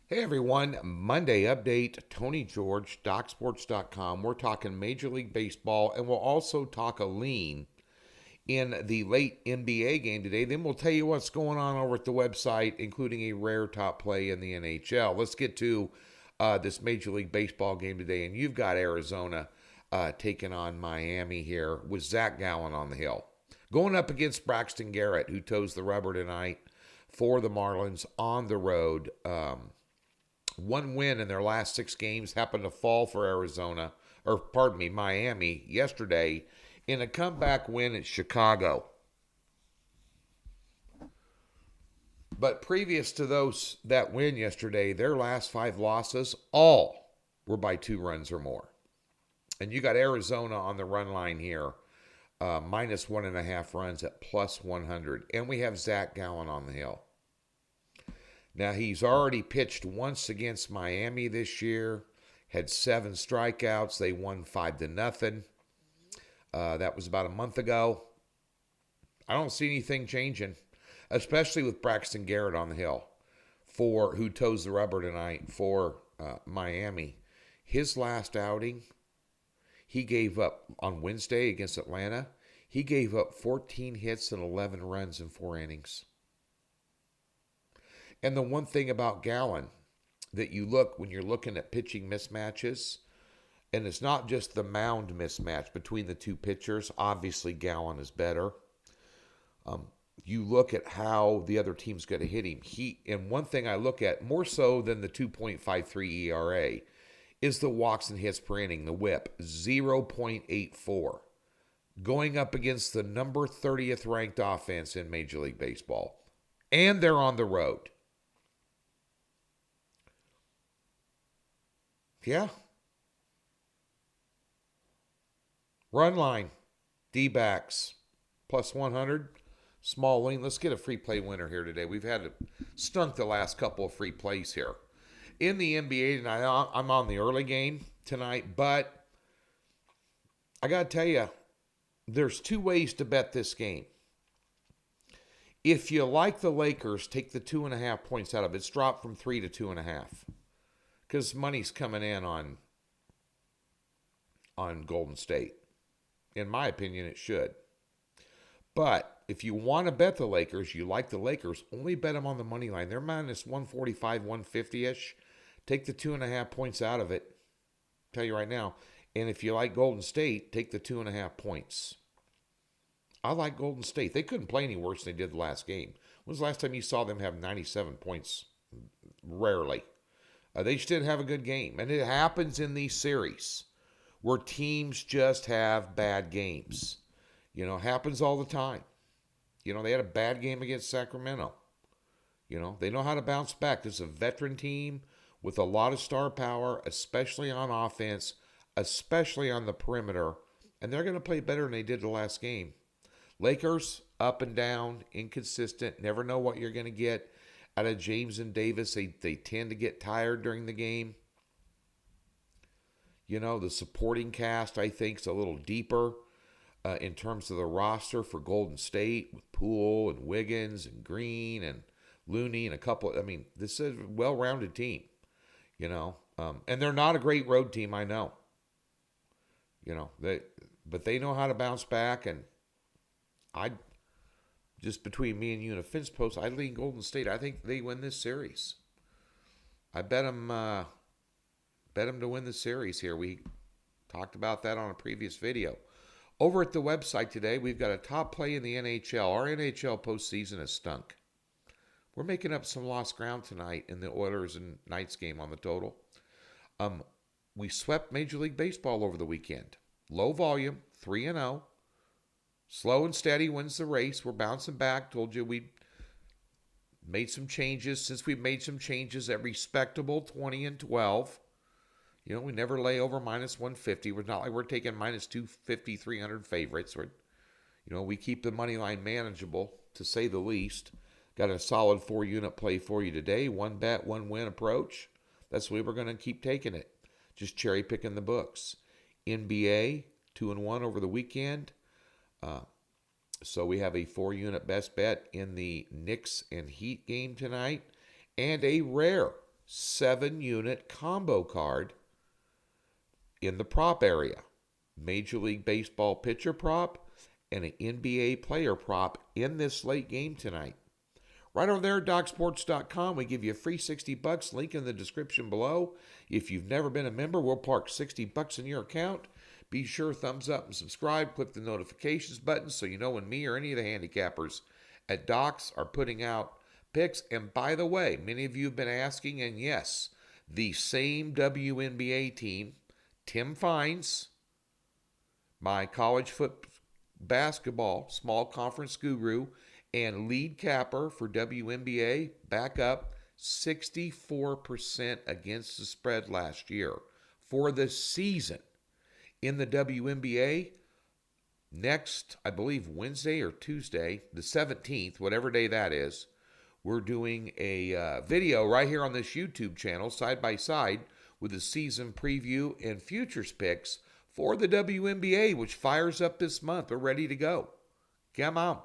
Hey everyone, Monday update, Tony George, DocSports.com. We're talking Major League Baseball, and we'll also talk a lean in the late NBA game today. Then we'll tell you what's going on over at the website, including a rare top play in the NHL. Let's get to this Major League Baseball game today, and you've got Arizona taking on Miami here with Zach Gallen on the hill. Going up against Braxton Garrett, who toes the rubber tonight for the Marlins on the road. One win in their last 6 games happened to fall for Miami yesterday in a comeback win at Chicago. But previous to that win yesterday, their last 5 losses, all were by 2 runs or more. And you got Arizona on the run line here, minus 1.5 runs at plus 100. And we have Zach Gallen on the hill. Now, he's already pitched once against Miami this year, had 7 strikeouts. They won 5-0. That was about a month ago. I don't see anything changing, especially with Braxton Garrett on the hill, who toes the rubber tonight for Miami. His last outing, he gave up on Wednesday against Atlanta. He gave up 14 hits and 11 runs in 4 innings. And the one thing about Gallen that you look when you're looking at pitching mismatches, and it's not just the mound mismatch between the 2 pitchers. Obviously, Gallen is better. You look at how the other team's going to hit him. And one thing I look at more so than the 2.53 ERA is the walks and hits per inning, the WHIP, 0.84, going up against the number 30th ranked offense in Major League Baseball, and they're on the road. Yeah. Run line, D-backs, plus 100, small lean. Let's get a free play winner here today. We've had stunk the last couple of free plays here. In the NBA tonight, I'm on the early game tonight, but I got to tell you, there's 2 ways to bet this game. If you like the Lakers, take the 2.5 points out of it. It's dropped from 3 to 2.5. Because money's coming in on Golden State. In my opinion, it should. But if you want to bet the Lakers, you like the Lakers, only bet them on the money line. They're minus 145, 150-ish. Take the 2.5 points out of it. I'll tell you right now. And if you like Golden State, take the 2.5 points. I like Golden State. They couldn't play any worse than they did the last game. When was the last time you saw them have 97 points? Rarely. They just didn't have a good game. And it happens in these series where teams just have bad games. Happens all the time. They had a bad game against Sacramento. They know how to bounce back. This is a veteran team with a lot of star power, especially on offense, especially on the perimeter. And they're going to play better than they did the last game. Lakers, up and down, inconsistent, never know what you're going to get out of James and Davis. They tend to get tired during the game. The supporting cast, I think, is a little deeper in terms of the roster for Golden State with Poole and Wiggins and Green and Looney and a couple. This is a well-rounded team, and they're not a great road team, I know. But they know how to bounce back, and just between me and you and a fence post, I lean Golden State. I think they win this series. I bet them to win the series here. We talked about that on a previous video. Over at the website today, we've got a top play in the NHL. Our NHL postseason has stunk. We're making up some lost ground tonight in the Oilers and Knights game on the total. We swept Major League Baseball over the weekend. Low volume, 3-0. Slow and steady wins the race. We're bouncing back. Told you we made some changes. Since we've made some changes at respectable 20-12. We never lay over minus 150. We're not like we're taking minus 250, 300 favorites. We keep the money line manageable, to say the least. Got a solid 4-unit play for you today. 1 bet, 1 win approach. That's the way we're going to keep taking it. Just cherry picking the books. NBA, 2-1 over the weekend. So we have a 4-unit best bet in the Knicks and Heat game tonight, and a rare 7-unit combo card in the prop area. Major League Baseball pitcher prop and an NBA player prop in this late game tonight. Right over there at DocSports.com, we give you a free $60, link in the description below. If you've never been a member, we'll park $60 in your account. Be sure thumbs up and subscribe. Click the notifications button so you know when me or any of the handicappers at Docs are putting out picks. And by the way, many of you have been asking, and yes, the same WNBA team, Tim Fines, my college basketball small conference guru and lead capper for WNBA, back up 64% against the spread last year. For the season in the WNBA, next, I believe, Wednesday or Tuesday, the 17th, whatever day that is, we're doing a video right here on this YouTube channel, side by side, with the season preview and futures picks for the WNBA, which fires up this month. We're ready to go. Come on.